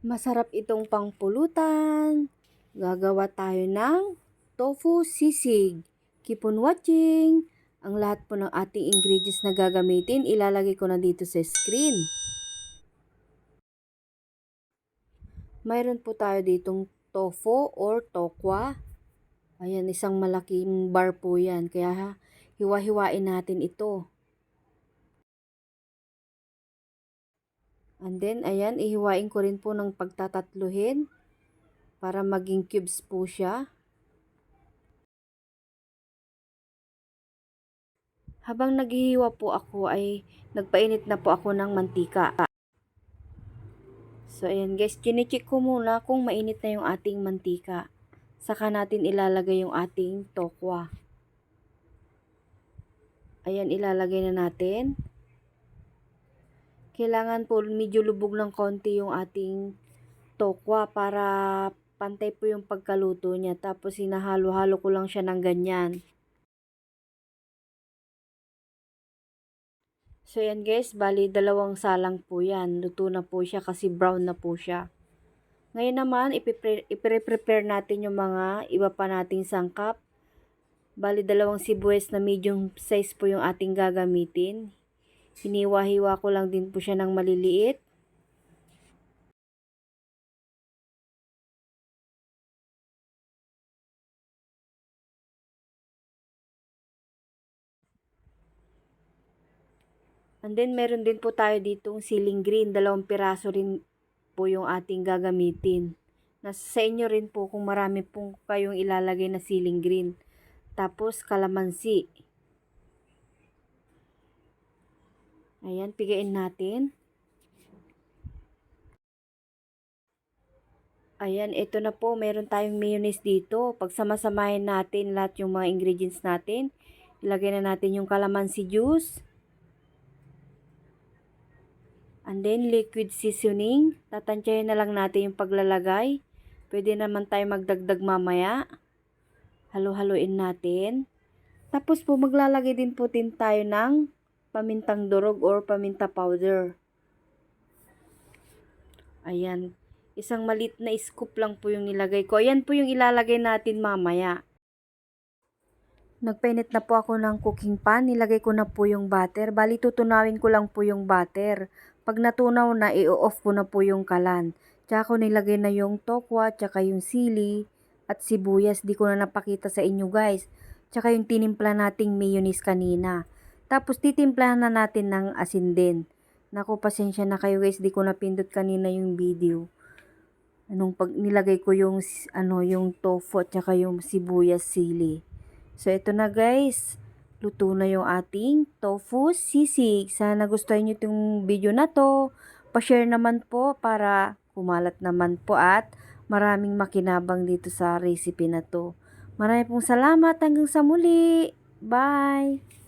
Masarap itong pangpulutan. Gagawa tayo ng tofu sisig. Keep on watching. Ang lahat po ng ating ingredients na gagamitin, ilalagay ko na dito sa screen. Mayroon po tayo ditong tofu or tokwa. Ayan, isang malaking bar po yan. Kaya hiwa-hiwain natin ito. And then, ayan, ihiwain ko rin po ng pagtatatluhin para maging cubes po siya. Habang naghihiwa po ako ay nagpainit na po ako ng mantika. So, ayan guys, chinecheck ko muna kung mainit na yung ating mantika. Saka natin ilalagay yung ating tokwa. Ayan, ilalagay na natin. Kailangan po medyo lubog ng konti yung ating tokwa para pantay po yung pagkaluto niya. Tapos hinahalo-halo ko lang siya ng ganyan. So yan guys, bali 2 salang po yan. Luto na po siya kasi brown na po siya. Ngayon naman, ipre-prepare natin yung mga iba pa nating sangkap. Bali 2 sibuyas na medium size po yung ating gagamitin. Hiniwa-hiwa ko lang din po siya ng maliliit. And then meron din po tayo ditong siling green. 2 piraso rin po yung ating gagamitin. Nasa sa inyo rin po kung marami pong kayong ilalagay na siling green. Tapos kalamansi. Ayan, pigain natin. Ayan, ito na po. Meron tayong mayonnaise dito. Pag samasamahin natin lahat yung mga ingredients natin, ilagay na natin yung calamansi juice. And then, liquid seasoning. Tatansyahin na lang natin yung paglalagay. Pwede naman tayo magdagdag mamaya. Halo-haloin natin. Tapos po, maglalagay din po tayo ng pamintang durog or paminta powder. Ayan. Isang maliit na scoop lang po yung nilagay ko. Ayan po yung ilalagay natin mamaya. Nagpainit na po ako ng cooking pan. Nilagay ko na po yung butter. Bali, tutunawin ko lang po yung butter. Pag natunaw na, i-off ko na po yung kalan. Tsaka ko nilagay na yung tokwa, tsaka yung sili, at sibuyas. Di ko na napakita sa inyo guys. Tsaka yung tinimpla nating mayonnaise kanina. Tapos titimplahan na natin ng asin din. Naku, pasensya na kayo guys. Di ko napindot kanina yung video. Pag nilagay ko yung yung tofu at saka yung sibuyas sili. So ito na guys, luto na yung ating tofu sisig. Sana gustuhan niyo itong video na to. Pa-share naman po para kumalat naman po at maraming makinabang dito sa recipe na to. Maraming pong salamat, hanggang sa muli. Bye!